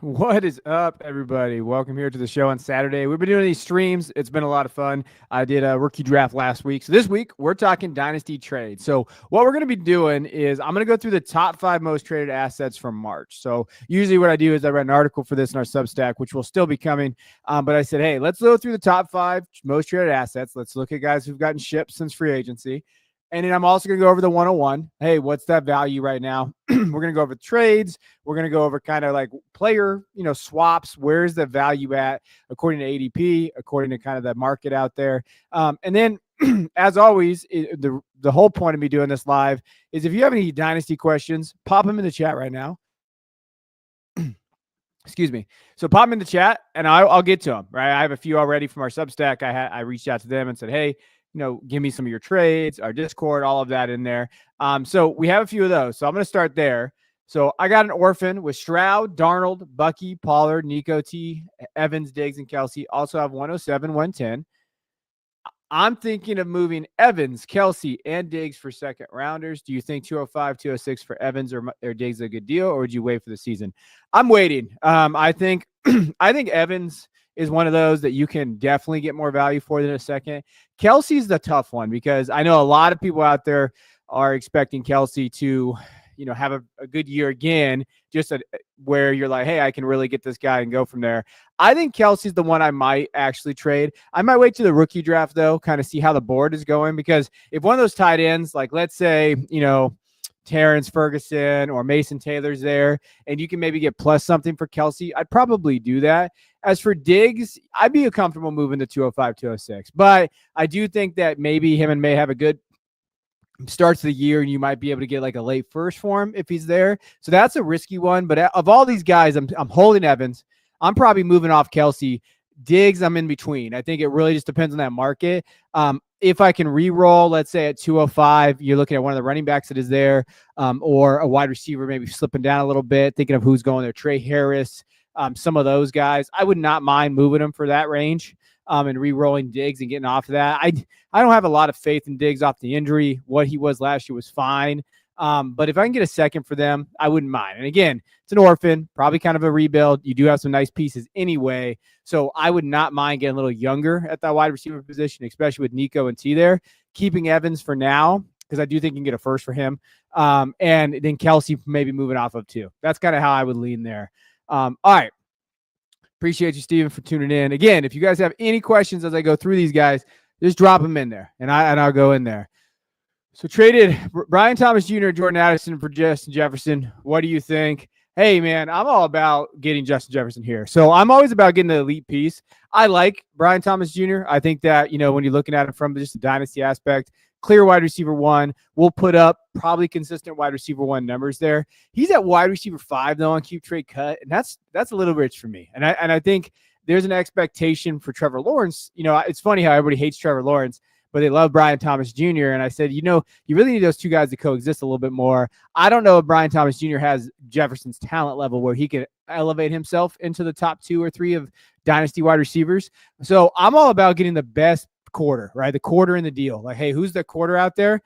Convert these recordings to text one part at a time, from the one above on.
What is up, everybody? Welcome here to the show on Saturday. We've been doing these streams. It's been a lot of fun. I did a rookie draft last week. So this week, we're talking Dynasty trade. So what we're going to be doing is I'm going to go through the top 5 most traded assets from March. So usually what I do is I write an article for this in our Substack, which will still be coming. But I said, hey, let's go through the top 5 most traded assets. Let's look at guys who've gotten shipped since free agency. And then I'm also going to go over the 101. Hey, what's that value right now? We're going to go over trades. We're going to go over kind of like player, swaps. Where's the value at according to ADP, according to kind of the market out there. And then, as always, the whole point of me doing this live is if you have any Dynasty questions, pop them in the chat right now. Excuse me. So pop them in the chat, and I'll get to them, right? I have a few already from our Substack. I reached out to them and said, hey, give me some of your trades, our Discord, all of that in there. So we have a few of those. So I'm going to start there. So I got an orphan with Stroud, Darnold, Bucky, Pollard, Nico T, Evans, Diggs, and Kelsey. Also have 107, 110. I'm thinking of moving Evans, Kelsey, and Diggs for second rounders. Do you think 205, 206 for Evans or Diggs is a good deal, or would you wait for the season? I'm waiting. I think Evans is one of those that you can definitely get more value for than a second. Kelsey's the tough one because I know a lot of people out there are expecting Kelsey to, have a good year again, where you're like, hey, I can really get this guy and go from there. I think Kelsey's the one I might actually trade. I might wait to the rookie draft, though, kind of see how the board is going, because if one of those tight ends, like let's say, Terrence Ferguson or Mason Taylor's there, and you can maybe get plus something for Kelsey, I'd probably do that. As for Diggs, I'd be comfortable moving to 205, 206. But I do think that maybe him and May have a good starts of the year, and you might be able to get like a late first for him if he's there. So that's a risky one. But of all these guys, I'm holding Evans. I'm probably moving off Kelsey. Diggs, I'm in between. I think it really just depends on that market. If I can re-roll, let's say at 205, you're looking at one of the running backs that is there, or a wide receiver maybe slipping down a little bit, thinking of who's going there. Trey Harris, some of those guys. I would not mind moving them for that range and re-rolling Diggs and getting off of that. I don't have a lot of faith in Diggs off the injury. What he was last year was fine. But if I can get a second for them, I wouldn't mind. And again, it's an orphan, probably kind of a rebuild. You do have some nice pieces anyway. So I would not mind getting a little younger at that wide receiver position, especially with Nico and T there. Keeping Evans for now, because I do think you can get a first for him. And then Kelsey maybe moving off of too. That's kind of how I would lean there. All right. Appreciate you, Steven, for tuning in. Again, if you guys have any questions as I go through these guys, just drop them in there, and I'll go in there. So traded Brian Thomas Jr., Jordan Addison for Justin Jefferson. What do you think? Hey, man, I'm all about getting Justin Jefferson here. So I'm always about getting the elite piece. I like Brian Thomas Jr. I think that, when you're looking at him from just the dynasty aspect, clear wide receiver 1, will put up probably consistent wide receiver 1 numbers there. He's at wide receiver 5, though, on Keep Trade Cut, and that's a little rich for me. And I think there's an expectation for Trevor Lawrence. It's funny how everybody hates Trevor Lawrence, but they love Brian Thomas Jr. And I said, you really need those two guys to coexist a little bit more. I don't know if Brian Thomas Jr. has Jefferson's talent level where he can elevate himself into the top 2 or 3 of dynasty wide receivers. So I'm all about getting the best quarter, right? The quarter in the deal. Like, hey, who's the quarter out there?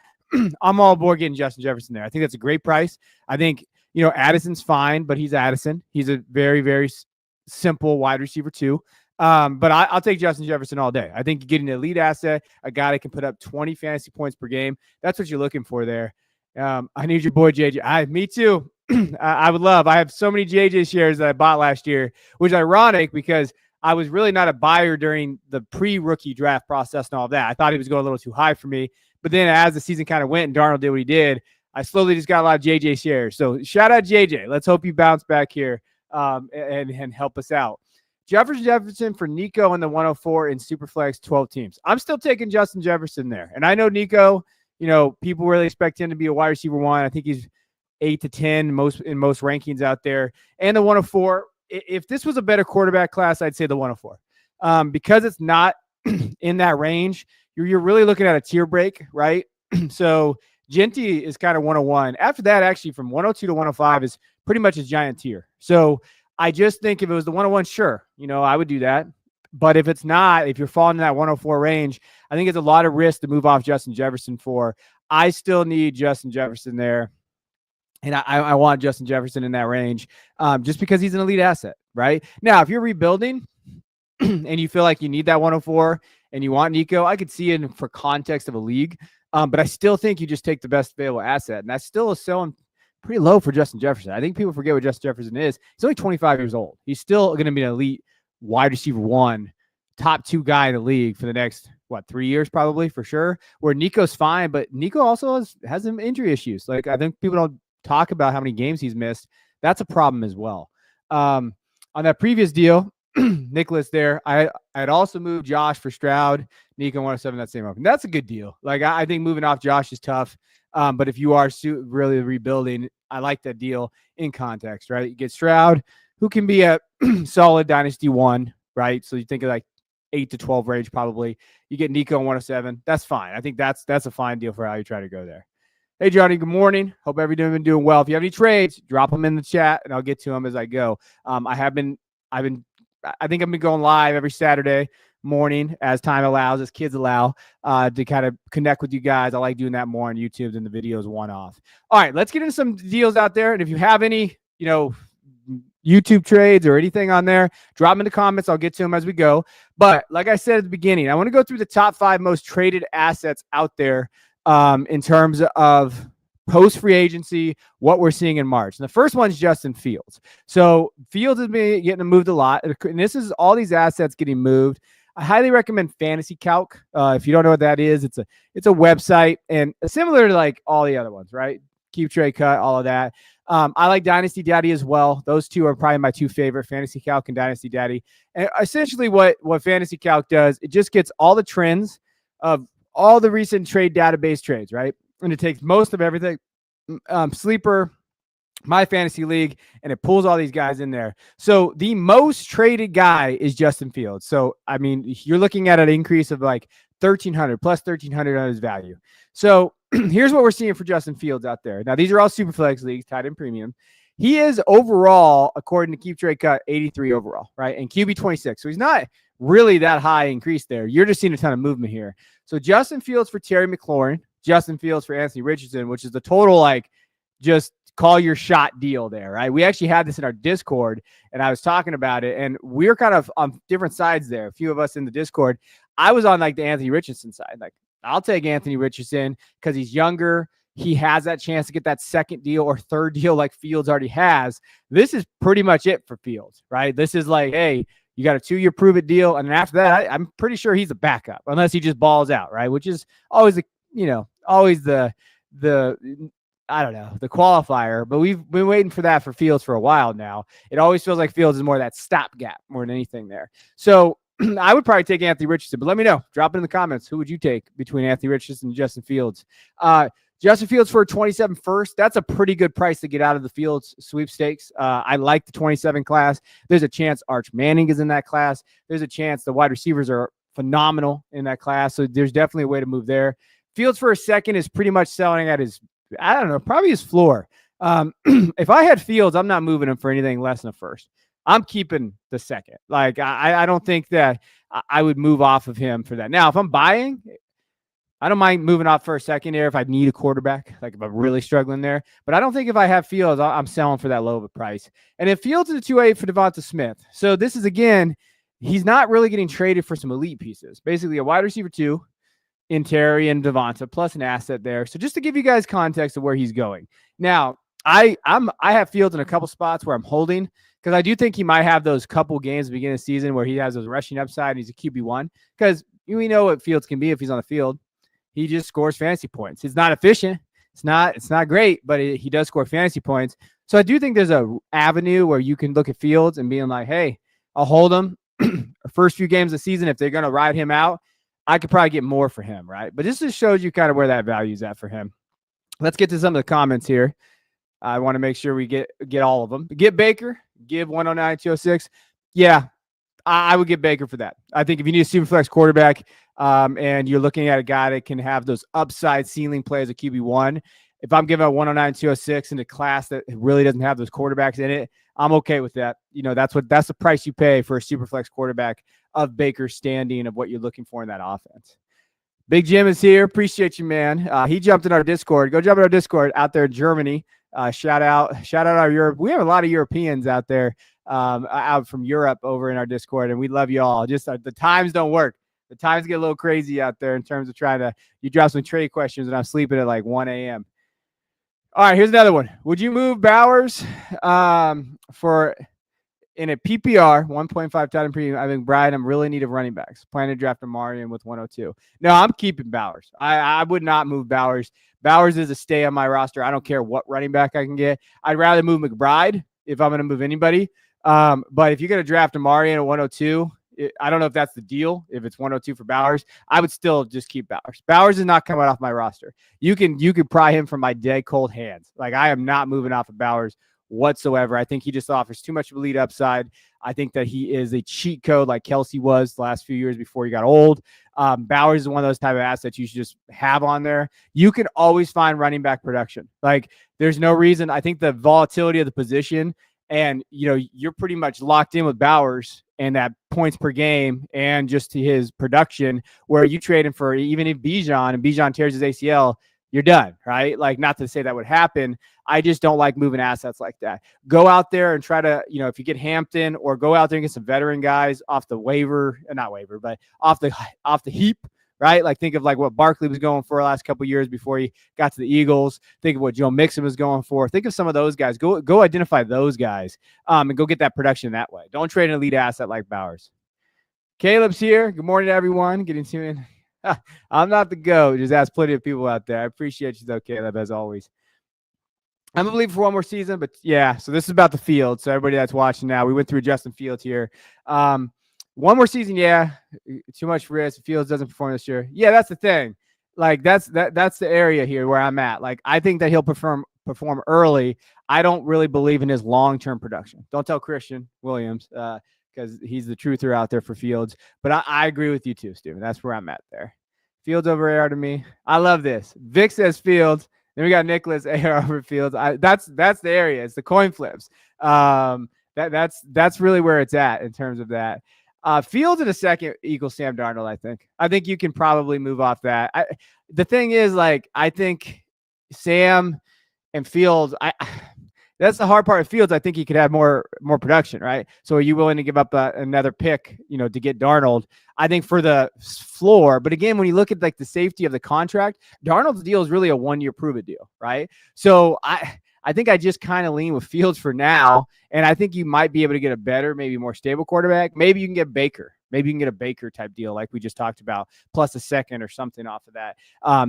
I'm all aboard getting Justin Jefferson there. I think that's a great price. I think, Addison's fine, but he's Addison. He's a very, very simple wide receiver too. But I'll take Justin Jefferson all day. I think you're getting an elite asset, a guy that can put up 20 fantasy points per game. That's what you're looking for there. I need your boy JJ. Me too. I would love. I have so many JJ shares that I bought last year, which is ironic because I was really not a buyer during the pre-rookie draft process and all of that. I thought he was going a little too high for me. But then as the season kind of went and Darnold did what he did, I slowly just got a lot of JJ shares. So shout out JJ. Let's hope you bounce back here and help us out. Jefferson for Nico in the 104 in Superflex 12 teams. I'm still taking Justin Jefferson there. And I know Nico, people really expect him to be a wide receiver 1. I think he's 8 to 10 in most rankings out there. And the 104, if this was a better quarterback class, I'd say the 104. Because it's not in that range, you're really looking at a tier break, right? So Genty is kind of 101. After that, actually, from 102 to 105 is pretty much a giant tier. So I just think if it was the 101, sure, I would do that. But if it's not, if you're falling in that 104 range, I think it's a lot of risk to move off Justin Jefferson for. I still need Justin Jefferson there. And I want Justin Jefferson in that range just because he's an elite asset, right? Now, if you're rebuilding and you feel like you need that 104 and you want Nico, I could see it for context of a league. But I still think you just take the best available asset. And that's still selling pretty low for Justin Jefferson. I think people forget what Justin Jefferson is. He's only 25 years old. He's still going to be an elite wide receiver 1, top 2 guy in the league for the next, 3 years probably for sure. Where Nico's fine, but Nico also has some injury issues. Like, I think people don't talk about how many games he's missed. That's a problem as well. On that previous deal, Nicholas there, I had also moved Josh for Stroud, Nico 107, that same open. That's a good deal. Like, I think moving off Josh is tough. But if you are really rebuilding, I like that deal in context, right? You get Stroud, who can be a solid Dynasty 1, right? So you think of like 8 to 12 range probably. You get Nico 107. That's fine. I think that's a fine deal for how you try to go there. Hey, Johnny, good morning. Hope everybody's been doing well. If you have any trades, drop them in the chat, and I'll get to them as I go. I think I've been going live every Saturday morning as time allows, as kids allow, to kind of connect with you guys. I like doing that more on YouTube than the videos one-off. All right, let's get into some deals out there. And if you have any, YouTube trades or anything on there, drop them in the comments. I'll get to them as we go. But like I said at the beginning, I want to go through the top 5 most traded assets out there in terms of post-free agency, what we're seeing in March. And the first one's Justin Fields. So Fields has been getting moved a lot. And this is all these assets getting moved. I highly recommend Fantasy Calc. If you don't know what that is, it's a website and similar to like all the other ones, right? Keep Trade Cut, all of that. I like Dynasty Daddy as well. Those two are probably my 2 favorite, Fantasy Calc and Dynasty Daddy. And essentially what Fantasy Calc does, it just gets all the trends of all the recent trade database trades, right? And it takes most of everything, Sleeper, My Fantasy League, and it pulls all these guys in there. So the most traded guy is Justin Fields. So, I mean, you're looking at an increase of like 1,300 plus 1,300 on his value. So here's what we're seeing for Justin Fields out there. Now, these are all Superflex leagues, tight end premium. He is overall, according to Keep Trade Cut, 83 overall, right? And QB 26. So he's not really that high increase there. You're just seeing a ton of movement here. So Justin Fields for Terry McLaurin, Justin Fields for Anthony Richardson, which is the total, like, just call your shot deal there, right? We actually had this in our Discord, and I was talking about it, and we're kind of on different sides there. A few of us in the Discord. I was on like the Anthony Richardson side. Like, I'll take Anthony Richardson because he's younger. He has that chance to get that second deal or third deal like Fields already has. This is pretty much it for Fields, right? This is like, hey, you got a 2-year prove-it deal, and then after that, I'm pretty sure he's a backup unless he just balls out, right? Which is always the I don't know, the qualifier, but we've been waiting for that for Fields for a while now. It always feels like Fields is more that stopgap more than anything there. So I would probably take Anthony Richardson, but let me know. Drop it in the comments. Who would you take between Anthony Richardson and Justin Fields? Justin Fields for a 27 first. That's a pretty good price to get out of the Fields sweepstakes. I like the 27 class. There's a chance Arch Manning is in that class. There's a chance the wide receivers are phenomenal in that class. So there's definitely a way to move there. Fields for a second is pretty much selling at his, I don't know, probably his floor. If I had Fields, I'm not moving him for anything less than a first. I'm keeping the second. Like, I don't think that I would move off of him for that. Now, if I'm buying, I don't mind moving off for a second here if I need a quarterback, like if I'm really struggling there. But I don't think if I have Fields, I'm selling for that low of a price. And if Fields is a 2-8 for Devonta Smith. So this is, again, he's not really getting traded for some elite pieces. Basically a wide receiver 2 in Terry and Devonta, plus an asset there. So just to give you guys context of where he's going. Now, I have Fields in a couple spots where I'm holding because I do think he might have those couple games at the beginning of the season where he has those rushing upside and he's a QB1 because we know what Fields can be if he's on the field. He just scores fantasy points. It's not efficient. It's not great, but he does score fantasy points. So I do think there's a avenue where you can look at Fields and being like, hey, I'll hold him first few games of the season. If they're going to ride him out, I could probably get more for him, right? But this just shows you kind of where that value is at for him. Let's get to some of the comments here. I want to make sure we get all of them. Get Baker, give 109-206. Yeah, I would get Baker for that. I think if you need a super flex quarterback and you're looking at a guy that can have those upside ceiling plays at QB1, if I'm giving a 109-206 in a class that really doesn't have those quarterbacks in it, I'm okay with that. You know, that's the price you pay for a super flex quarterback of Baker's standing of what you're looking for in that offense. Big Jim is here. Appreciate you, man. He jumped in our Discord. Go jump in our Discord out there in Germany. Shout out our Europe. We have a lot of Europeans out there, out from Europe over in our Discord, and we love you all. Just the times don't work. The times get a little crazy out there in terms of trying to. You drop some trade questions, and I'm sleeping at like 1 a.m. All right, here's another one. Would you move Bowers for in a PPR 1.5 tight end premium? I think Brian, I'm really in need of running backs. Planning to draft Amarian with 102. No, I'm keeping Bowers. I would not move Bowers. Bowers is a stay on my roster. I don't care what running back I can get. I'd rather move McBride if I'm going to move anybody. But if you're going to draft Amarian at 102, I don't know if that's the deal. If it's 102 for Bowers, I would still just keep Bowers. Bowers is not coming off my roster. You can pry him from my dead cold hands. Like, I am not moving off of Bowers whatsoever. I think he just offers too much of a lead upside. I think that he is a cheat code like Kelsey was the last few years before he got old. Bowers is one of those type of assets you should just have on there. You can always find running back production. Like, there's no reason. I think the volatility of the position, and you're pretty much locked in with Bowers and that points per game and just to his production, where you trade him for, even if Bijan tears his ACL, you're done, right? Like, not to say that would happen. I just don't like moving assets like that. Go out there and try to, if you get Hampton, or go out there and get some veteran guys off the but off the heap, right? Like, think of like what Barkley was going for the last couple of years before he got to the Eagles. Think of what Joe Mixon was going for. Think of some of those guys. Go identify those guys, and go get that production that way. Don't trade an elite asset like Bowers. Caleb's here. Good morning, everyone. Getting tuned in. I'm not the GOAT. Just ask plenty of people out there. I appreciate you though, Caleb, as always. I'm going to believe for one more season, but yeah, so this is about the field. So everybody that's watching now, we went through Justin Fields here. One more season, yeah. Too much risk. Fields doesn't perform this year. Yeah, that's the thing. Like, that's the area here where I'm at. Like, I think that he'll perform early. I don't really believe in his long-term production. Don't tell Christian Williams, because he's the truther out there for Fields. But I agree with you too, Steven. That's where I'm at there. Fields over AR to me. I love this. Vic says Fields. Then we got Nicholas AR over Fields. That's the area. It's the coin flips. That's really where it's at in terms of that. Fields in a second equals Sam Darnold, I think. I think you can probably move off that. The thing is, like, I think Sam and Fields, that's the hard part of Fields. I think he could have more production, right? So are you willing to give up another pick, to get Darnold? I think for the floor. But again, when you look at like the safety of the contract, Darnold's deal is really a 1-year prove-it deal, right? So I think I just kind of lean with Fields for now, and I think you might be able to get a better, maybe more stable quarterback. Maybe you can get Baker. Maybe you can get a Baker type deal like we just talked about, plus a second or something off of that.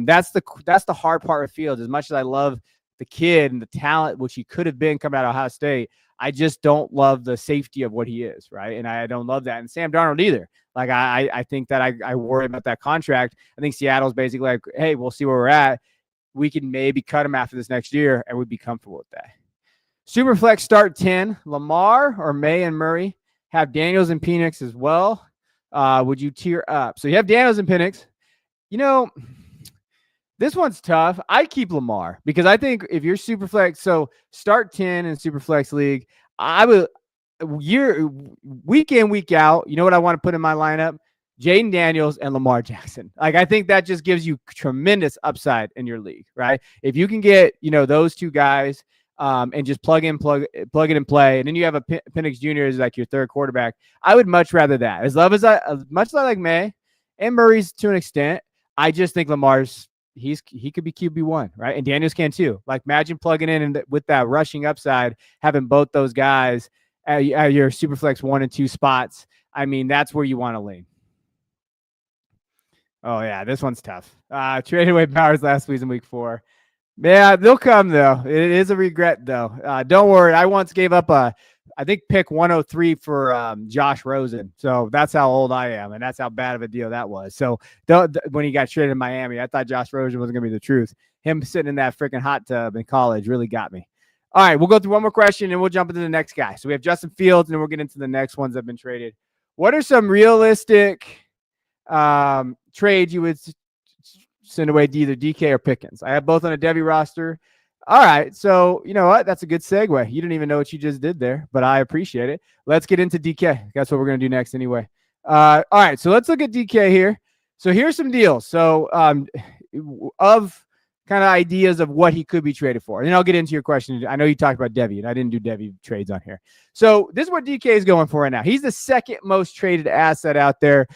That's the hard part of Fields. As much as I love the kid and the talent, which he could have been coming out of Ohio State, I just don't love the safety of what he is, right? And I don't love that. And Sam Darnold either. Like, I think that I worry about that contract. I think Seattle's basically like, hey, we'll see where we're at. We can maybe cut him after this next year, and we'd be comfortable with that. Superflex start 10. Lamar or May and Murray. Have Daniels and Penix as well. Would you tier up? So you have Daniels and Penix. This one's tough. I keep Lamar because I think if you're Superflex, so start 10 in Superflex League, I would week in, week out, you know what I want to put in my lineup? Jaden Daniels and Lamar Jackson. Like, I think that just gives you tremendous upside in your league, right? If you can get, those two guys and just plug it and play, and then you have a Penix Jr. as like your third quarterback, I would much rather that. As much as I like May and Murray's to an extent, I just think Lamar's he could be QB1, right? And Daniels can too. Like, imagine plugging in and with that rushing upside, having both those guys at your Superflex 1 and 2 spots. I mean, that's where you want to lean. Oh, yeah, this one's tough. Traded away Powers last week in week 4. Yeah, they'll come, though. It is a regret, though. Don't worry. I once gave up I think pick 103 for Josh Rosen. So that's how old I am, and that's how bad of a deal that was. So when he got traded in Miami, I thought Josh Rosen wasn't going to be the truth. Him sitting in that freaking hot tub in college really got me. All right, we'll go through one more question, and we'll jump into the next guy. So we have Justin Fields, and then we'll get into the next ones that have been traded. What are some realistic trades you would send away to either DK or Pickens? I have both on a Devy roster. All right, so you know what? That's a good segue. You didn't even know what you just did there, but I appreciate it. Let's get into DK. That's what we're going to do next anyway. All right, so let's look at DK here. So here's some deals. So of kind of ideas of what he could be traded for. And then I'll get into your question. I know you talked about Devy, and I didn't do Devy trades on here. So this is what DK is going for right now. He's the second most traded asset out there.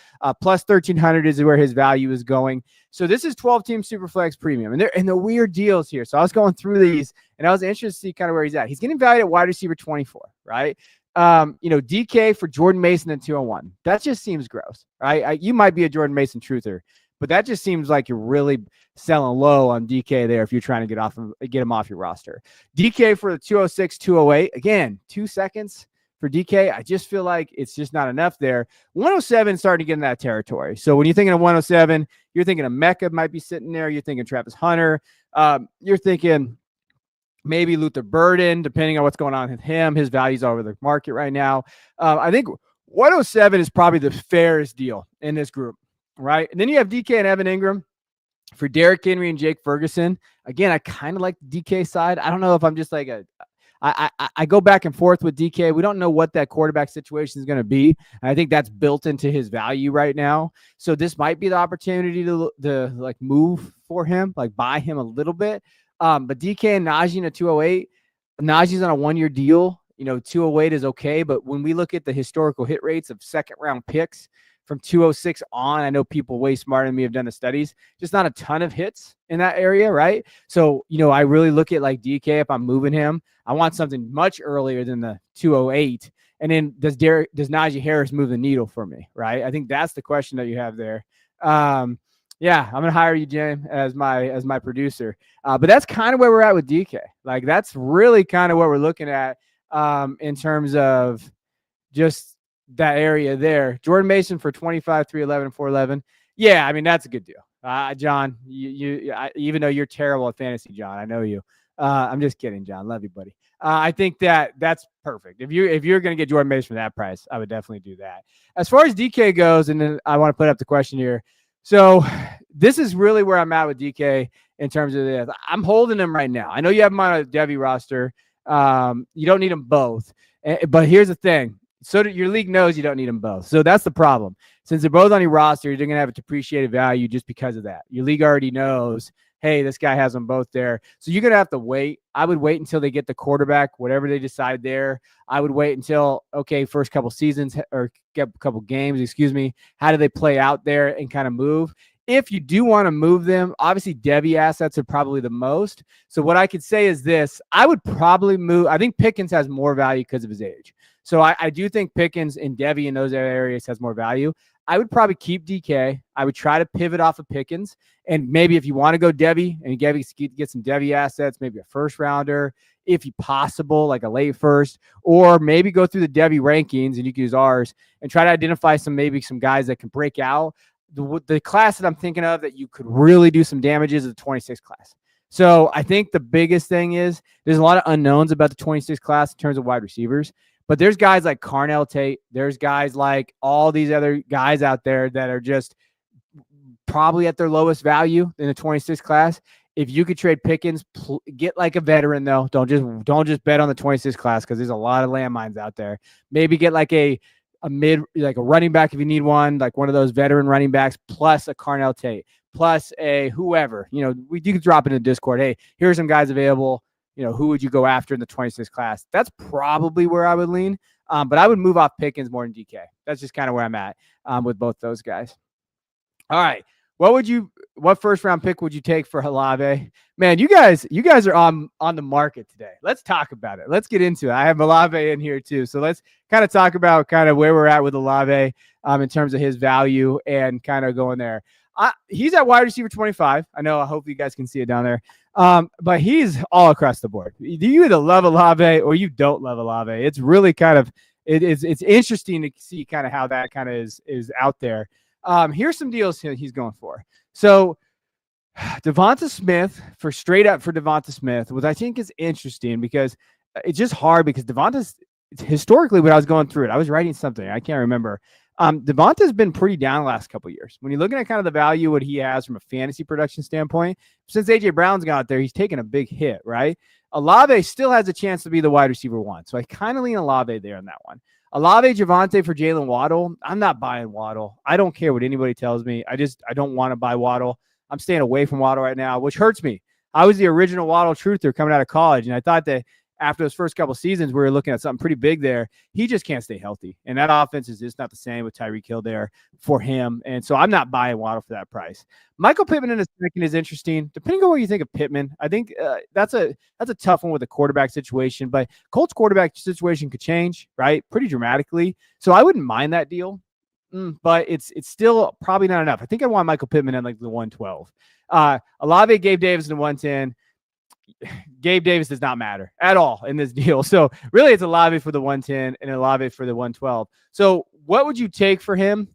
Plus 1,300 is where his value is going. So this is 12-team Superflex Premium. And the weird deals here. So I was going through these, and I was interested to see kind of where he's at. He's getting valued at wide receiver 24, right? DK for Jordan Mason at 201. That just seems gross, right? You might be a Jordan Mason truther, but that just seems like you're really selling low on DK there if you're trying to get him off your roster. DK for the 206, 208. Again, 2 seconds for DK. I just feel like it's just not enough there. 107 starting to get in that territory. So when you're thinking of 107, you're thinking of Metcalf might be sitting there. You're thinking Travis Hunter. You're thinking maybe Luther Burden, depending on what's going on with him. His value's all over the market right now. I think 107 is probably the fairest deal in this group, right? And then you have DK and Evan Ingram for Derrick Henry and Jake Ferguson. Again, I kind of like the DK side. I don't know if I'm just like I go back and forth with DK. We don't know what that quarterback situation is going to be. And I think that's built into his value right now. So this might be the opportunity to like move for him, like buy him a little bit. But DK and Najee in a 208, Najee's on a 1-year deal. 208 is okay. But when we look at the historical hit rates of second round picks from 206 on, I know people way smarter than me have done the studies, just not a ton of hits in that area, right? So, I really look at like DK, if I'm moving him, I want something much earlier than the 208. And then does Najee Harris move the needle for me, right? I think that's the question that you have there. Yeah, I'm gonna hire you, Jim, as my producer. But that's kind of where we're at with DK. Like that's really kind of what we're looking at in terms of just that area there. Jordan Mason for 25, 311, and 411. Yeah, I mean that's a good deal. John, even though you're terrible at fantasy, John, I know you. I'm just kidding, John. Love you, buddy. I think that's perfect. If you're going to get Jordan Mason for that price, I would definitely do that. As far as DK goes, and then I want to put up the question here. So this is really where I'm at with DK in terms of this. I'm holding him right now. I know you have him on a Devy roster. You don't need them both. But here's the thing. So your league knows you don't need them both. So that's the problem. Since they're both on your roster, you're going to have a depreciated value just because of that. Your league already knows, hey, this guy has them both there. So you're going to have to wait. I would wait until they get the quarterback, whatever they decide there. I would wait until, okay, first couple seasons or a couple games, how do they play out there and kind of move? If you do want to move them, obviously Devy assets are probably the most. So what I could say is this, I would probably move. I think Pickens has more value because of his age. So I do think Pickens and Devy in those areas has more value. I would probably keep DK. I would try to pivot off of Pickens. And maybe if you want to go Devy and get some Devy assets, maybe a first rounder, if possible, like a late first, or maybe go through the Devy rankings and you can use ours and try to identify some guys that can break out. The class that I'm thinking of that you could really do some damage is the 26 class. So I think the biggest thing is there's a lot of unknowns about the 26 class in terms of wide receivers. But there's guys like Carnell Tate. There's guys like all these other guys out there that are just probably at their lowest value in the 26 class. If you could trade Pickens, get like a veteran though. Don't just bet on the 26 class because there's a lot of landmines out there. Maybe get like a running back if you need one, like one of those veteran running backs, plus a Carnell Tate, plus a whoever. You could drop in the Discord. Hey, here's some guys available. Who would you go after in the 26 class? That's probably where I would lean. But I would move off Pickens more than DK. That's just kind of where I'm at with both those guys. All right. What first round pick would you take for Olave? Man, you guys are on the market today. Let's talk about it. Let's get into it. I have Olave in here too. So let's kind of talk about kind of where we're at with Olave in terms of his value and kind of going there. He's at wide receiver 25. I know. I hope you guys can see it down there. But he's all across the board. You either love Olave or you don't love Olave. It's really kind of it's interesting to see kind of how that kind of is out there. Here's some deals he's going for. So Devonta Smith for Devonta Smith, which I think is interesting because it's just hard because Devonta's historically when I was going through it, I was writing something. I can't remember. Devonta's been pretty down the last couple of years. When you're looking at kind of the value what he has from a fantasy production standpoint, since AJ Brown's got out there, he's taken a big hit, right? Olave still has a chance to be the wide receiver one. So I kind of lean Olave there on that one. Olave, Javonte for Jalen Waddle. I'm not buying Waddle. I don't care what anybody tells me. I don't want to buy Waddle. I'm staying away from Waddle right now, which hurts me. I was the original Waddle truther coming out of college, and I thought that after those first couple seasons, we were looking at something pretty big there. He just can't stay healthy, and that offense is just not the same with Tyreek Hill there for him. And so I'm not buying Waddle for that price. Michael Pittman in a second is interesting, depending on what you think of Pittman. I think that's a tough one with the quarterback situation, but Colts quarterback situation could change, right, pretty dramatically. So I wouldn't mind that deal, but it's still probably not enough. I think I want Michael Pittman at like the 112. Olave, Gabe Davis in the 110. Gabe Davis does not matter at all in this deal. So really it's Olave for the 110 and Olave for the 112. So what would you take for him?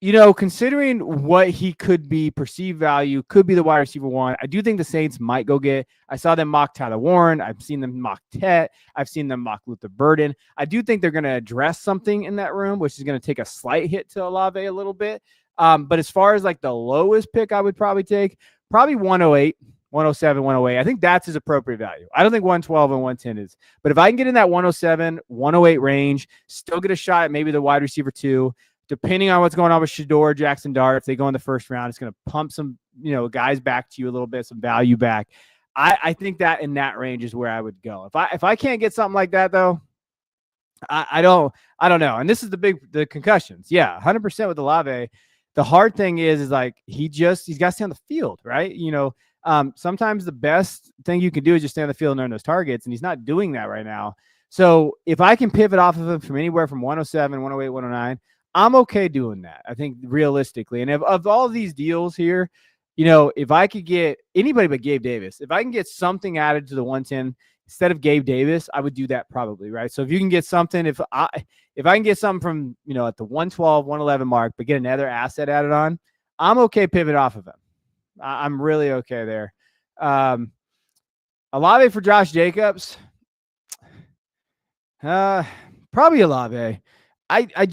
You know, considering what he could be, perceived value, could be the wide receiver one. I do think the Saints might go get. I saw them mock Tyler Warren. I've seen them mock Tet. I've seen them mock Luther Burden. I do think they're going to address something in that room, which is going to take a slight hit to Olave a little bit. But as far as like the lowest pick, I would probably take probably 108. 107, 108. I think that's his appropriate value. I don't think 112 and 110 is. But if I can get in that 107, 108 range, still get a shot at maybe the wide receiver 2, depending on what's going on with Shador, Jackson Dart, if they go in the first round, it's going to pump some, guys back to you a little bit, some value back. I think that in that range is where I would go. If I can't get something like that though, I don't know. And this is the concussions. Yeah, 100% with Olave. The hard thing is like he's got to stay on the field, right? Sometimes the best thing you can do is just stay on the field and earn those targets, and he's not doing that right now. So if I can pivot off of him from anywhere from 107, 108, 109, I'm okay doing that, I think, realistically. And of all of these deals here, if I could get anybody but Gabe Davis, if I can get something added to the 110 instead of Gabe Davis, I would do that probably, right? So if you can get something, if I can get something from, at the 112, 111 mark, but get another asset added on, I'm okay pivot off of him. I'm really okay there. Olave for Josh Jacobs. Probably Olave. I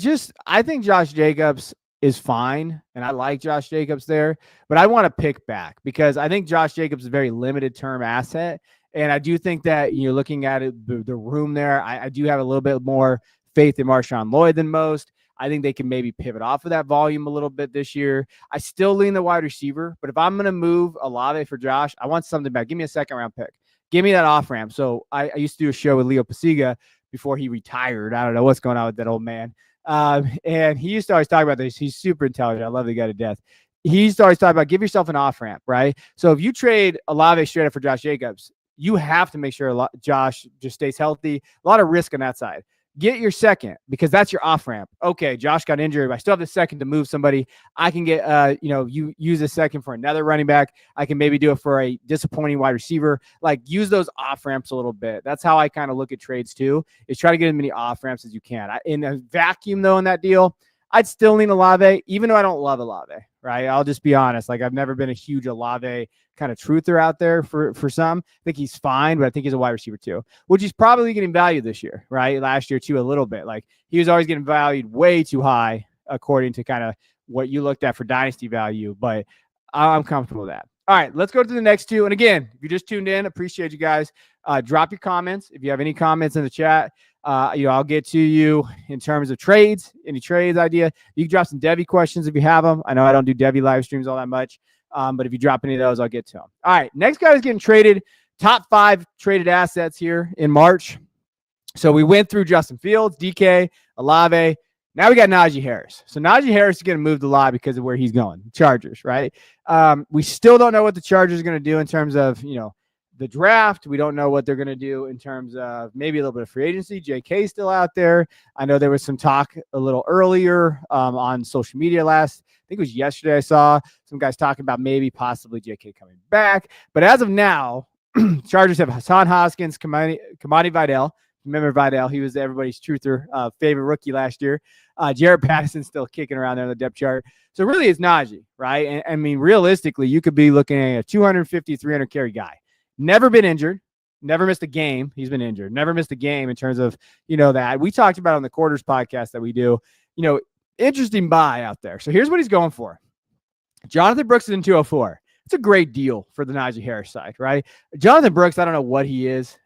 think Josh Jacobs is fine, and I like Josh Jacobs there, but I want to pick back because I think Josh Jacobs is a very limited term asset, and I do think that you're looking at it, the room there. I do have a little bit more faith in Marshawn Lloyd than most. I think they can maybe pivot off of that volume a little bit this year. I still lean the wide receiver, but if I'm going to move Olave for Josh, I want something back. Give me a second round pick. Give me that off ramp. So I used to do a show with Leo Pasiga before he retired. I don't know what's going on with that old man. And he used to always talk about this. He's super intelligent. I love the guy to death. He used to always talk about give yourself an off ramp, right? So if you trade Olave straight up for Josh Jacobs, you have to make sure Josh just stays healthy. A lot of risk on that side. Get your second because that's your off ramp. Okay, Josh got injured, but I still have the second to move somebody. I can get, you use a second for another running back. I can maybe do it for a disappointing wide receiver. Like use those off ramps a little bit. That's how I kind of look at trades too. Is try to get as many off ramps as you can. In a vacuum though, in that deal, I'd still lean Olave, even though I don't love Olave. Right? I'll just be honest. Like I've never been a huge Olave kind of truther out there for some. I think he's fine, but I think he's a wide receiver too, which he's probably getting valued this year, right? Last year too, a little bit. Like he was always getting valued way too high according to kind of what you looked at for dynasty value, but I'm comfortable with that. All right, let's go to the next two. And again, if you just tuned in, appreciate you guys. Drop your comments. If you have any comments in the chat, I'll get to you in terms of trades, any trades idea. You can drop some Devy questions if you have them. I know I don't do Devy live streams all that much. But if you drop any of those, I'll get to them. All right, next guy is getting traded. Top 5 traded assets here in March. So we went through Justin Fields, DK, Olave. Now we got Najee Harris. So Najee Harris is going to move the lot because of where he's going, Chargers, right? We still don't know what the Chargers are going to do in terms of, the draft. We don't know what they're going to do in terms of maybe a little bit of free agency. JK still out there. I know there was some talk a little earlier on social media I think it was yesterday, I saw some guys talking about maybe possibly JK coming back. But as of now, Chargers have Hassan Haskins, Kamani Vidal. Remember Vidal? He was everybody's truther, favorite rookie last year. Jared Patterson's still kicking around there on the depth chart. So really it's Najee, right? And I mean, realistically, you could be looking at a 250, 300 carry guy. Never been injured. Never missed a game. He's been injured. Never missed a game in terms of, that. We talked about on the Quarters podcast that we do, interesting buy out there. So here's what he's going for. Jonathan Brooks is in 204. It's a great deal for the Najee Harris side, right? Jonathan Brooks, I don't know what he is.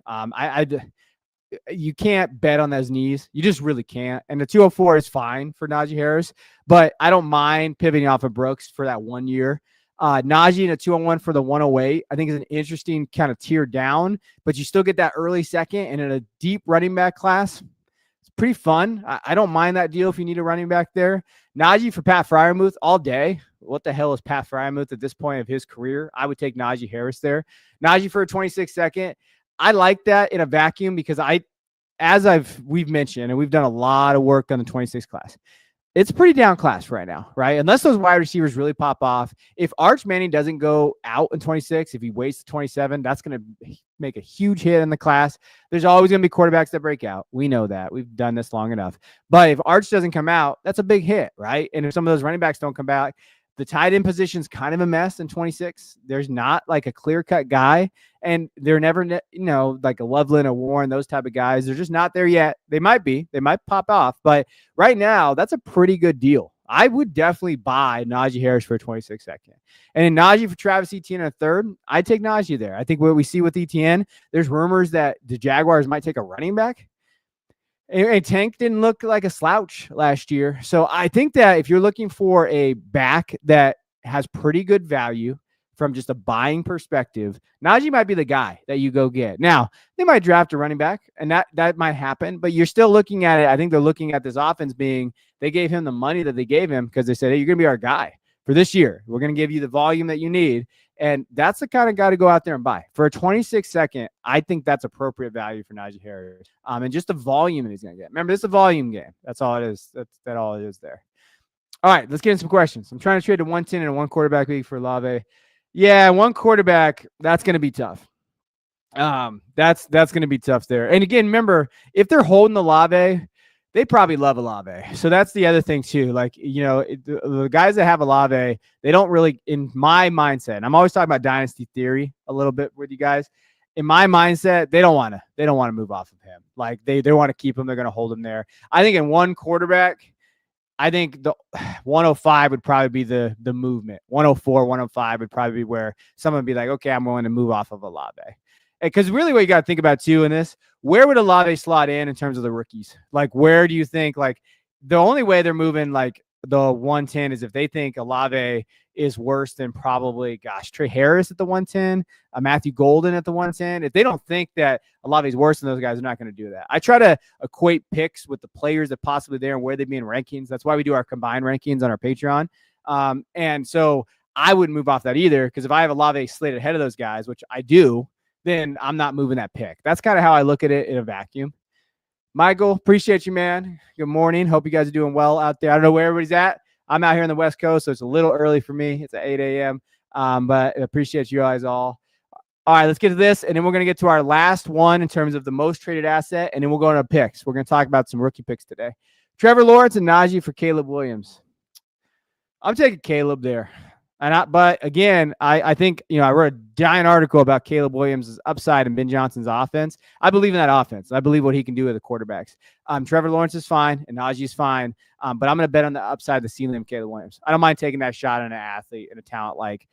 You can't bet on those knees. You just really can't. And the 204 is fine for Najee Harris, but I don't mind pivoting off of Brooks for that 1 year. Najee in a 2-on-1 for the 108, I think is an interesting kind of tier down, but you still get that early second. And in a deep running back class, it's pretty fun. I don't mind that deal if you need a running back there. Najee for Pat Freiermuth all day. What the hell is Pat Freiermuth at this point of his career? I would take Najee Harris there. Najee for a 26 second. I like that in a vacuum because we've mentioned, and we've done a lot of work on the 26 class. It's pretty down class right now, right? Unless those wide receivers really pop off. If Arch Manning doesn't go out in 26, if he waits 27, that's going to make a huge hit in the class. There's always going to be quarterbacks that break out. We know that. We've done this long enough. But if Arch doesn't come out, that's a big hit, right? And if some of those running backs don't come back, the tight end position's kind of a mess in 26. There's not like a clear-cut guy, and they're never, like a Loveland, a Warren, those type of guys. They're just not there yet. They might be. They might pop off. But right now, that's a pretty good deal. I would definitely buy Najee Harris for a 26 second. And in Najee for Travis Etienne in a third, I'd take Najee there. I think what we see with Etienne, there's rumors that the Jaguars might take a running back. And Tank didn't look like a slouch last year. So I think that if you're looking for a back that has pretty good value from just a buying perspective, Najee might be the guy that you go get. Now, they might draft a running back, and that might happen, but you're still looking at it. I think they're looking at this offense being, they gave him the money that they gave him because they said, hey, you're going to be our guy for this year. We're going to give you the volume that you need. And that's the kind of guy to go out there and buy. For a 26 second, I think that's appropriate value for Najee Harris. And just the volume that he's going to get. Remember, this is a volume game. That's all it is. That's all it is there. All right, let's get into some questions. I'm trying to trade to 110 in a one quarterback league for Olave. Yeah, one quarterback, that's going to be tough. That's going to be tough there. And again, remember, if they're holding Olave, they probably love Olave. So that's the other thing too. Like, the guys that have Olave, they don't really, in my mindset, and I'm always talking about dynasty theory a little bit with you guys. In my mindset, they don't want to move off of him. Like they want to keep him. They're going to hold him there. I think in one quarterback, I think the 105 would probably be the movement. 104, 105 would probably be where someone would be like, okay, I'm willing to move off of Olave. Because really what you got to think about too in this, where would Olave slot in terms of the rookies? Like, where do you think, like, the only way they're moving like the 110 is if they think Olave is worse than probably, Trey Harris at the 110, Matthew Golden at the 110. If they don't think that Olave is worse than those guys, they're not going to do that. I try to equate picks with the players that possibly there and where they'd be in rankings. That's why we do our combined rankings on our Patreon. And so I wouldn't move off that either, because if I have Olave slated ahead of those guys, which I do, then I'm not moving that pick. That's kind of how I look at it in a vacuum. Michael, appreciate you, man. Good morning. Hope you guys are doing well out there. I don't know where everybody's at. I'm out here on the West Coast, so it's a little early for me. It's at 8 a.m., but I appreciate you guys all. All right, let's get to this, and then we're going to get to our last one in terms of the most traded asset, and then we'll go into picks. We're going to talk about some rookie picks today. Trevor Lawrence and Najee for Caleb Williams. I'm taking Caleb there. But again, I think, I wrote a giant article about Caleb Williams' upside and Ben Johnson's offense. I believe in that offense. I believe what he can do with the quarterbacks. Trevor Lawrence is fine and Najee's fine. But I'm going to bet on the upside, the ceiling of Caleb Williams. I don't mind taking that shot on an athlete and a talent like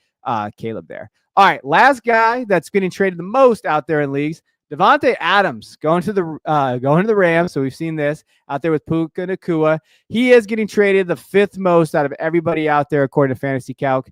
Caleb there. All right, last guy that's getting traded the most out there in leagues, Davante Adams going to the Rams. So we've seen this out there with Puka Nacua. He is getting traded the fifth most out of everybody out there, according to Fantasy Calc.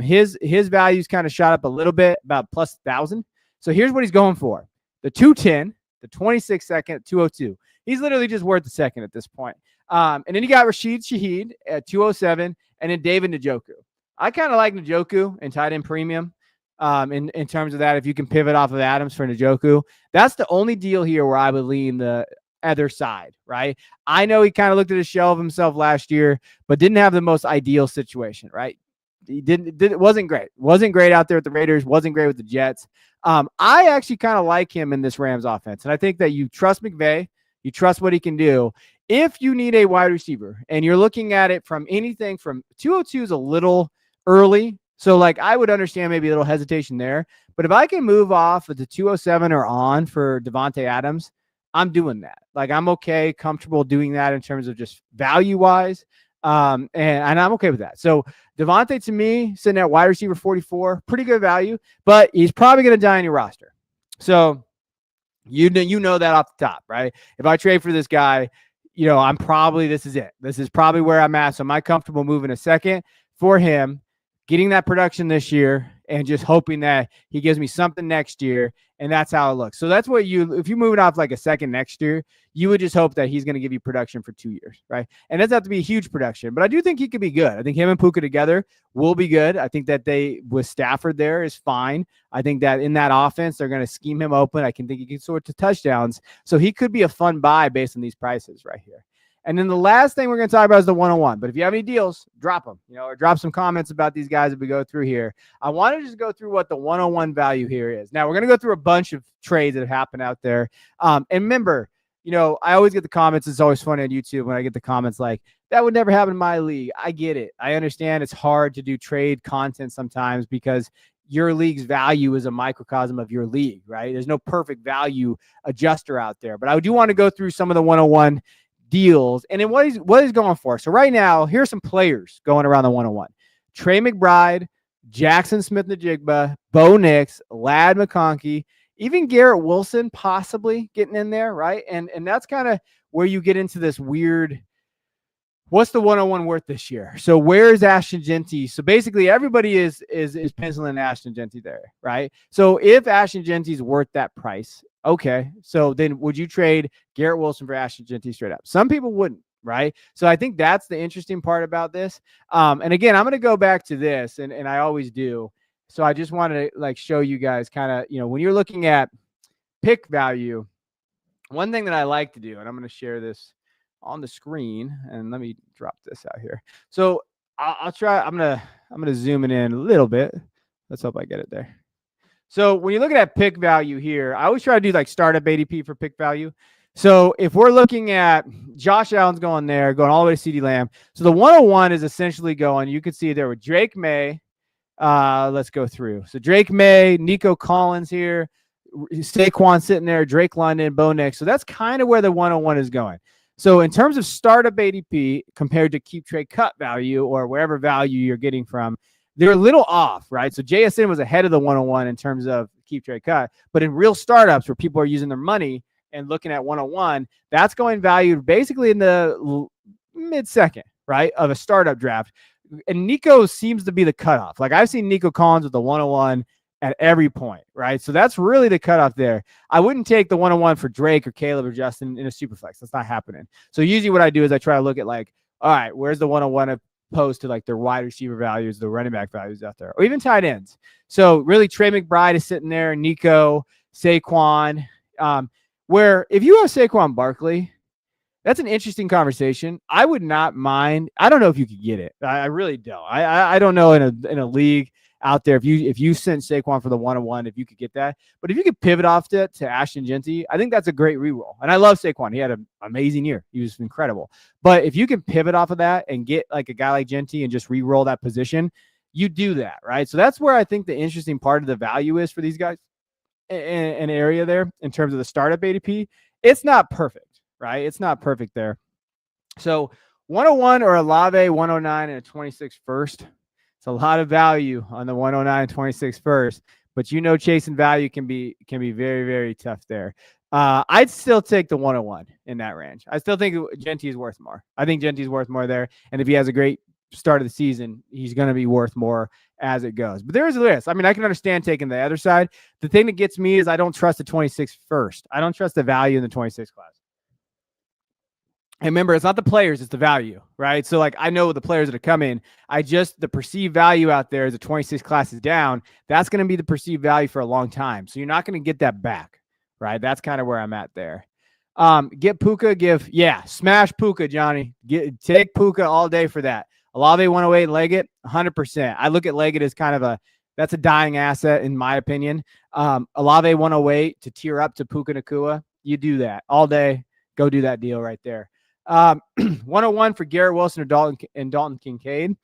His value's kind of shot up a little bit, about plus 1,000. So here's what he's going for: the 210, the 26 second, 202. He's literally just worth the second at this point. And then you got Rashid Shaheed at 207, and then David Njoku. I kind of like Njoku in tight end premium. In terms of that, if you can pivot off of Adams for Njoku, that's the only deal here where I would lean the other side, right? I know he kind of looked at a shell of himself last year, but didn't have the most ideal situation, right? He wasn't great out there with the Raiders, wasn't great with the Jets. I actually kind of like him in this Rams offense. And I think that you trust McVay, you trust what he can do. If you need a wide receiver and you're looking at it from anything from 202 is a little early. So, like, I would understand maybe a little hesitation there. But if I can move off of the 207 or on for Davante Adams, I'm doing that. Like, I'm okay, comfortable doing that in terms of just value-wise. And I'm okay with that. So, Davante, to me, sitting at wide receiver 44, pretty good value. But he's probably going to die on your roster. So, you know that off the top, right? If I trade for this guy, this is it. This is probably where I'm at. So, am I comfortable moving a second for him? getting that production this year and just hoping that he gives me something next year. And that's how it looks. So that's what if you're moving off like a second next year, you would just hope that he's going to give you production for 2 years, right? And it doesn't have to be a huge production, but I do think he could be good. I think him and Puka together will be good. I think that with Stafford there is fine. I think that in that offense, they're going to scheme him open. I can think he can sort to touchdowns. So he could be a fun buy based on these prices right here. And then the last thing we're going to talk about is the 101. But if you have any deals, drop them, or drop some comments about these guys as we go through here. I want to just go through what the 101 value here is. Now, we're going to go through a bunch of trades that have happened out there. And remember, I always get the comments. It's always funny on YouTube when I get the comments like, that would never happen in my league. I get it. I understand it's hard to do trade content sometimes because your league's value is a microcosm of your league, right? There's no perfect value adjuster out there. But I do want to go through some of the 101 deals and then what he's going for. So right now, here's some players going around the 101. Trey McBride, Jackson Smith-Njigba, Bo Nix, Ladd McConkey, even Garrett Wilson possibly getting in there, right? And that's kind of where you get into this weird, what's the 101 worth this year? So where is Ashton Genty? So basically everybody is penciling Ashton Genty there, right? So if Ashton Genty's worth that price, okay, so then would you trade Garrett Wilson for Ashton Genty straight up? Some people wouldn't, right? So I think that's the interesting part about this. And again, I'm going to go back to this, and I always do. So I just wanted to show you guys kind of, when you're looking at pick value, one thing that I like to do, and I'm going to share this on the screen, and let me drop this out here. So I'll try. I'm gonna zoom it in a little bit. Let's hope I get it there. So when you're looking at pick value here, I always try to do startup ADP for pick value. So if we're looking at Josh Allen's going there, going all the way to CeeDee Lamb. So the 101 is essentially going. You can see there with Drake May. Let's go through. So Drake May, Nico Collins here, Saquon sitting there, Drake London, Bo Nix. So that's kind of where the 101 is going. So in terms of startup ADP compared to keep trade cut value or wherever value you're getting from, they're a little off, right? So JSN was ahead of the 101 in terms of keep trade cut, but in real startups where people are using their money and looking at 101, that's going valued basically in the mid-second, right, of a startup draft. And Nico seems to be the cutoff. I've seen Nico Collins with the 101 at every point, right? So that's really the cutoff there. I wouldn't take the 101 for Drake or Caleb or Justin in a super flex. That's not happening. So usually what I do is I try to look at all right, where's the 101 opposed to their wide receiver values, the running back values out there, or even tight ends. So really Trey McBride is sitting there, Nico, Saquon, where if you have Saquon Barkley, that's an interesting conversation. I would not mind. I don't know if you could get it. I really don't. I don't know in a league out there, if you sent Saquon for the 101, if you could get that. But if you could pivot off to Ashton Genty, I think that's a great reroll. And I love Saquon. He had an amazing year. He was incredible. But if you can pivot off of that and get a guy like Genty and just reroll that position, you do that, right? So that's where I think the interesting part of the value is for these guys in an area there in terms of the startup ADP. It's not perfect, right? It's not perfect there. So 101 or Olave 109 and a 26 first. It's a lot of value on the 109 and 26 first, but chasing value can be very, very tough there. I'd still take the 101 in that range. I still think Genty is worth more. I think Genty's worth more there. And if he has a great start of the season, he's going to be worth more as it goes. But there is a risk. I mean, I can understand taking the other side. The thing that gets me is I don't trust the 26 first. I don't trust the value in the 26 class. And remember, it's not the players, it's the value, right? So I know the players that are coming. The perceived value out there is the 26 class is down. That's going to be the perceived value for a long time. So you're not going to get that back, right? That's kind of where I'm at there. Get Puka, smash Puka, Johnny. Take Puka all day for that. Olave 108, Leggett, 100%. I look at Leggett as kind of that's a dying asset in my opinion. Olave 108 to tier up to Puka Nacua. You do that all day. Go do that deal right there. 101 for Garrett Wilson or Dalton Kincaid.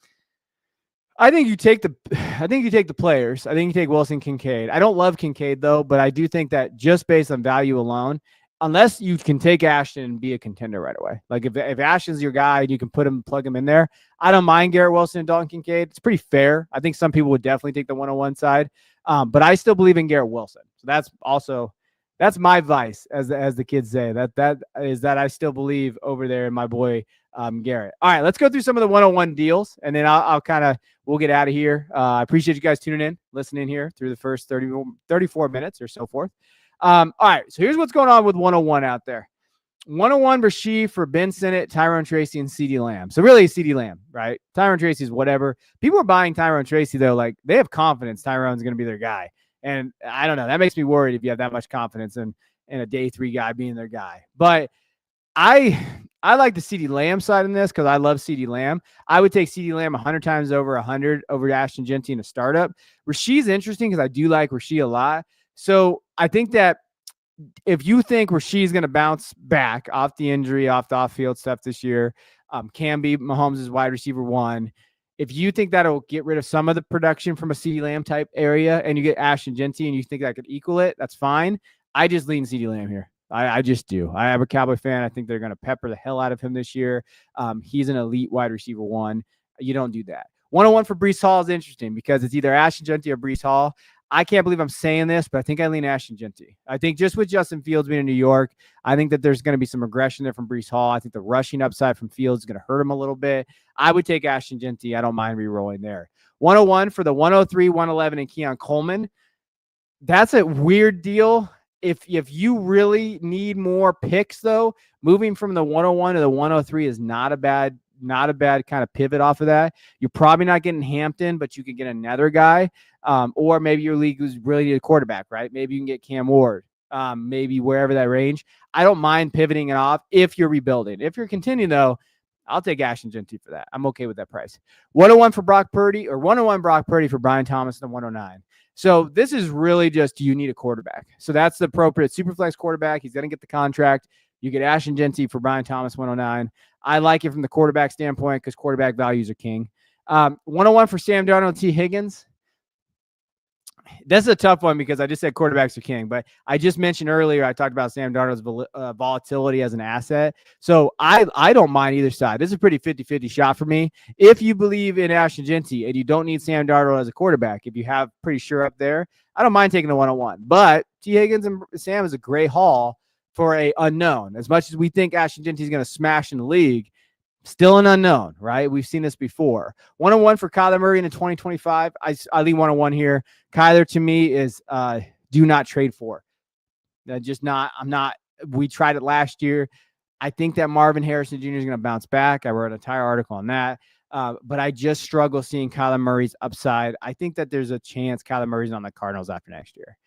I think you take the players. I think you take Wilson, Kincaid. I don't love Kincaid though, but I do think that just based on value alone, unless you can take Ashton and be a contender right away. If Ashton's your guy and you can plug him in there, I don't mind Garrett Wilson and Dalton Kincaid. It's pretty fair. I think some people would definitely take the 101 side. But I still believe in Garrett Wilson. So that's also That's my vice, as the kids say. That is that I still believe over there in my boy Garrett. All right, let's go through some of the 101 deals, and then I'll kind of we'll get out of here. I appreciate you guys tuning in, listening here through the first 34 minutes or so forth. All right, so here's what's going on with 101 out there. 101 Rasheed for Ben Sinnott, Tyrone Tracy, and CeeDee Lamb. So really CeeDee Lamb, right? Tyrone Tracy's whatever. People are buying Tyrone Tracy, though. Like, they have confidence Tyrone's going to be their guy. And I don't know. That makes me worried if you have that much confidence in a day 3 guy being their guy. But I like the CeeDee Lamb side in this because I love CeeDee Lamb. I would take CeeDee Lamb 100 times over 100 over Ashton Genty in a startup. Rasheed's interesting because I do like Rasheed a lot. So I think that if you think Rasheed's going to bounce back off the injury, off the off-field stuff this year, can be Mahomes' wide receiver 1. If you think that'll get rid of some of the production from a CeeDee Lamb type area and you get Ashton Genty and you think that could equal it, that's fine. I just lean CeeDee Lamb here. I just do. I am a Cowboy fan. I think they're going to pepper the hell out of him this year. He's an elite wide receiver 1. You don't do that. 101 for Breece Hall is interesting because it's either Ashton Genty or Breece Hall. I can't believe I'm saying this, but I think I lean Ashton Genty. I think just with Justin Fields being in New York, I think that there's going to be some regression there from Breece Hall. I think the rushing upside from Fields is going to hurt him a little bit. I would take Ashton Genty. I don't mind re-rolling there. 101 for the 103, 111, and Keon Coleman. That's a weird deal. If you really need more picks, though, moving from the 101 to the 103 is not a bad kind of pivot off of that. You're probably not getting Hampton, but you could get another guy. Or maybe your league who's really need a quarterback, right? Maybe you can get Cam Ward, maybe wherever that range. I don't mind pivoting it off if you're rebuilding. If you're continuing, though, I'll take Ashton Genty for that. I'm okay with that price. 101 for Brock Purdy or 101 Brock Purdy for Brian Thomas and 109. So this is really just, you need a quarterback. So that's the appropriate superflex quarterback. He's going to get the contract. You get Ashton Genty for Brian Thomas, 109. I like it from the quarterback standpoint because quarterback values are king. 101 for Sam Darnold, T. Higgins. That's a tough one because I just said quarterbacks are king, but I just mentioned earlier, I talked about Sam Darnold's volatility as an asset. So I don't mind either side. This is a pretty 50-50 shot for me. If you believe in Ashton Genty and you don't need Sam Darnold as a quarterback, if you have pretty sure up there, I don't mind taking the 101. But T. Higgins and Sam is a great haul for a unknown. As much as we think Ashton Genty is going to smash in the league, still an unknown, right? We've seen this before. 101 for Kyler Murray in 2025. I leave 101 here. Kyler to me is do not trade for. We tried it last year. I think that Marvin Harrison Jr. is going to bounce back. I wrote an entire article on that. But I just struggle seeing Kyler Murray's upside. I think that there's a chance Kyler Murray's on the Cardinals after next year.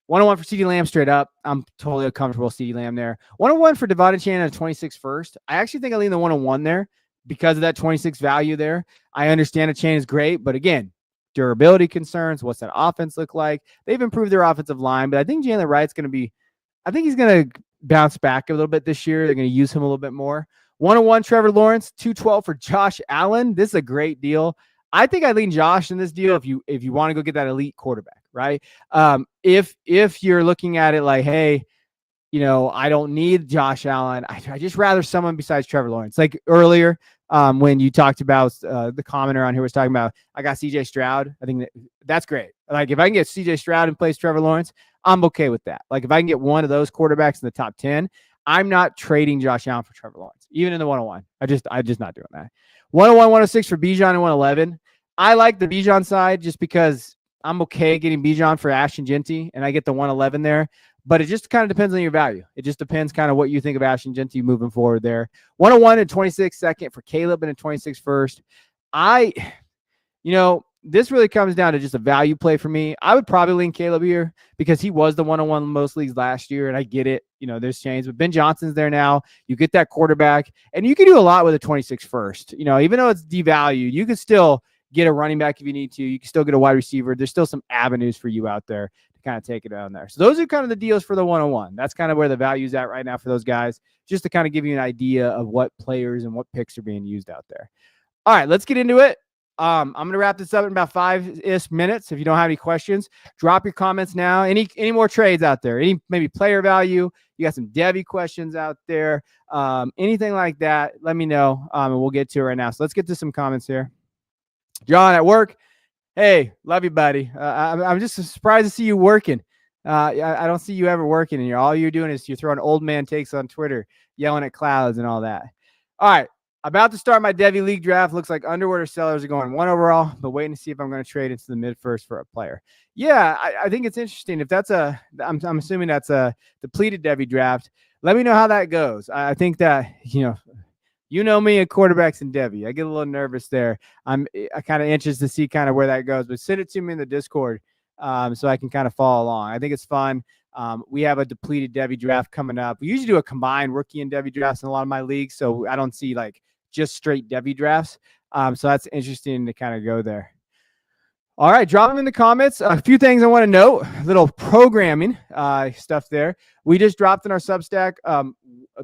101 for CeeDee Lamb straight up. I'm totally comfortable with CeeDee Lamb there. 101 for Devontae Adams at 26 first. I actually think I lean the 101 there because of that 26 value there. I understand a chain is great, but again, durability concerns. What's that offense look like? They've improved their offensive line, but I think Jalen Wright's going to be, I think he's going to bounce back a little bit this year. They're going to use him a little bit more. 101 Trevor Lawrence, 212 for Josh Allen. This is a great deal. I think I lean Josh in this deal if you want to go get that elite quarterback, right? If you're looking at it like, hey, I don't need Josh Allen. I just rather someone besides Trevor Lawrence. Like earlier, when you talked about the commenter on here was talking about, I got CJ Stroud. I think that's great. Like if I can get CJ Stroud in place Trevor Lawrence, I'm okay with that. Like if I can get one of those quarterbacks in the top 10, I'm not trading Josh Allen for Trevor Lawrence, even in the 101. I'm just not doing that. 101, 106 for Bijan and 111. I like the Bijan side just because I'm okay getting Bijan for Ashton Genty, and I get the 111 there. But it just kind of depends on your value. It just depends kind of what you think of Ashton Genty moving forward there. 101 and 26 second for Caleb and a 26 first. This really comes down to just a value play for me. I would probably lean Caleb here because he was the 101 in most leagues last year, and I get it. There's change, but Ben Johnson's there now. You get that quarterback, and you can do a lot with a 26 first. Even though it's devalued, you can still get a running back if you need to. You can still get a wide receiver. There's still some avenues for you out there to kind of take it down there. So those are kind of the deals for the 101. That's kind of where the value's at right now for those guys, just to kind of give you an idea of what players and what picks are being used out there. All right, let's get into it. I'm going to wrap this up in about 5-ish minutes. If you don't have any questions, drop your comments now. Any more trades out there? Any maybe player value? You got some Devy questions out there? Anything like that, let me know, and we'll get to it right now. So let's get to some comments here. John at work. Hey, love you, buddy. I'm just surprised to see you working. I don't see you ever working in here. All you're doing is you're throwing old man takes on Twitter, yelling at clouds and all that. All right. About to start my Devy League draft. Looks like underwater sellers are going 1 overall, but waiting to see if I'm going to trade into the mid-first for a player. Yeah, I think it's interesting. If that's I'm assuming that's a depleted Devy draft. Let me know how that goes. I think that, you know me and quarterbacks and Devy. I get a little nervous there. I'm kind of anxious to see kind of where that goes, but send it to me in the Discord so I can kind of follow along. I think it's fun. We have a depleted Devy draft coming up. We usually do a combined rookie and Devy drafts in a lot of my leagues, so I don't see like just straight Devy drafts. So that's interesting to kind of go there. All right, drop them in the comments. A few things I want to note, little programming stuff there. We just dropped in our Substack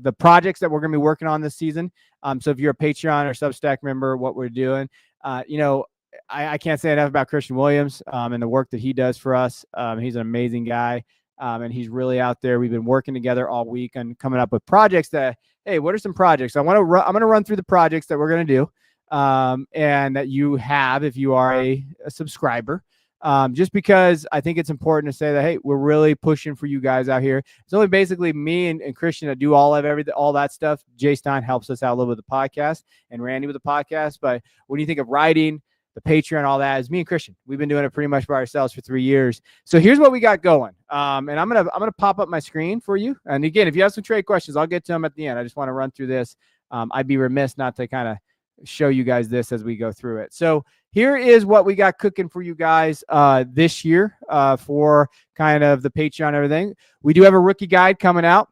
the projects that we're going to be working on this season. So if you're a Patreon or Substack member, what we're doing, I can't say enough about Christian Williams and the work that he does for us. He's an amazing guy, and he's really out there. We've been working together all week and coming up with projects that, hey, what are some projects? I'm going to run through the projects that we're going to do and that you have if you are a subscriber. Just because I think it's important to say that, hey, we're really pushing for you guys out here. It's only basically me and Christian that do all that stuff. Jay Stein helps us out a little with the podcast and Randy with the podcast. But when you think of writing, the Patreon, all that, is me and Christian. We've been doing it pretty much by ourselves for 3 years. So here's what we got going. And I'm gonna pop up my screen for you. And again, if you have some trade questions, I'll get to them at the end. I just want to run through this. I'd be remiss not to kind of show you guys this as we go through it. So here is what we got cooking for you guys this year for kind of the Patreon and everything. We do have a rookie guide coming out.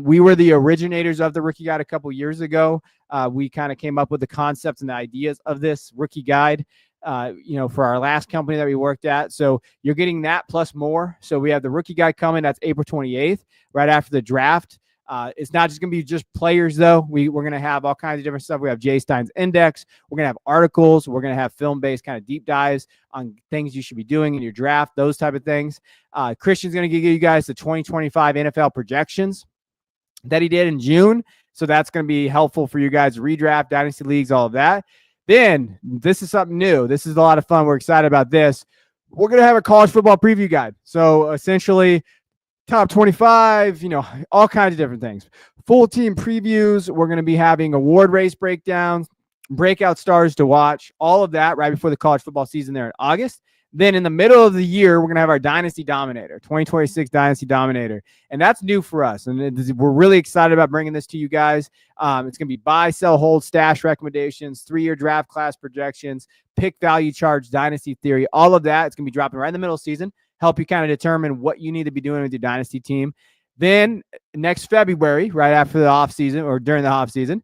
We were the originators of the rookie guide a couple years ago. We kind of came up with the concepts and the ideas of this rookie guide, for our last company that we worked at. So you're getting that plus more. So we have the rookie guide coming. That's April 28th, right after the draft. It's not just going to be just players, though. We're going to have all kinds of different stuff. We have Jay Stein's Index. We're going to have articles. We're going to have film-based kind of deep dives on things you should be doing in your draft, those type of things. Christian's going to give you guys the 2025 NFL projections that he did in June. So that's going to be helpful for you guys to redraft, Dynasty leagues, all of that. Then this is something new. This is a lot of fun. We're excited about this. We're going to have a college football preview guide. So essentially, top 25, all kinds of different things. Full team previews. We're going to be having award race breakdowns, breakout stars to watch, all of that right before the college football season there in August. Then in the middle of the year, we're going to have our Dynasty Dominator, 2026 Dynasty Dominator. And that's new for us. And we're really excited about bringing this to you guys. It's going to be buy, sell, hold, stash recommendations, 3-year draft class projections, pick value charge, dynasty theory, all of that. It's going to be dropping right in the middle of the season. Help you kind of determine what you need to be doing with your dynasty team. Then next February, right after the offseason or during the offseason,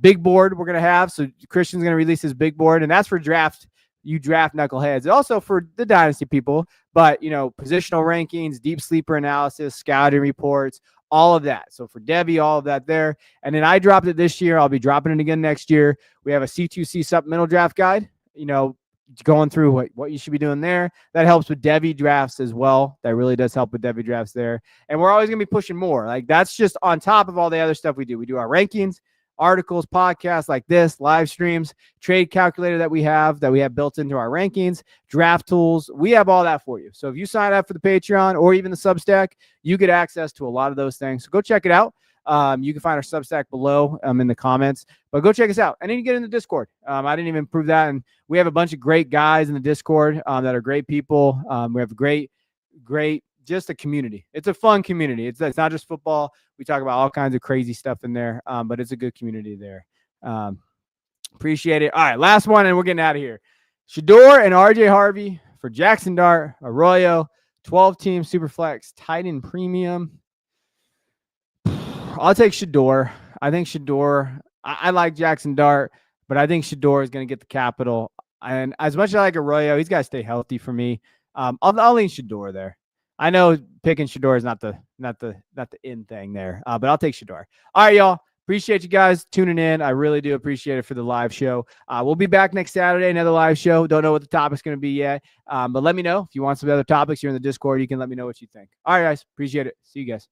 big board we're going to have. So Christian's going to release his big board, and that's for draft. You draft knuckleheads. Also for the dynasty people, but, positional rankings, deep sleeper analysis, scouting reports, all of that. So for Devy, all of that there. And then I dropped it this year. I'll be dropping it again next year. We have a C2C supplemental draft guide, going through what you should be doing there. That helps with Devy drafts as well. That really does help with Devy drafts there. And we're always going to be pushing more. Like, that's just on top of all the other stuff we do. We do our rankings, articles, podcasts like this, live streams, trade calculator that we have built into our rankings, draft tools. We have all that for you. So if you sign up for the Patreon or even the Substack, you get access to a lot of those things. So go check it out. You can find our Substack below in the comments, but go check us out. And then you get in the Discord. I didn't even prove that. And we have a bunch of great guys in the Discord that are great people. We have a great, just a community. It's a fun community. It's not just football. We talk about all kinds of crazy stuff in there, but it's a good community there. Appreciate it. All right, last one, and we're getting out of here. Shador and RJ Harvey for Jackson Dart, Arroyo, 12-team Superflex, tight end premium. I'll take Shador. I think Shador. I like Jackson Dart, but I think Shador is going to get the capital. And as much as I like Arroyo, he's got to stay healthy for me. I'll lean Shador there. I know picking Shador is not the in thing there, but I'll take Shador. All right, y'all. Appreciate you guys tuning in. I really do appreciate it for the live show. We'll be back next Saturday, another live show. Don't know what the topic's going to be yet, but let me know. If you want some other topics, you're in the Discord. You can let me know what you think. All right, guys. Appreciate it. See you guys.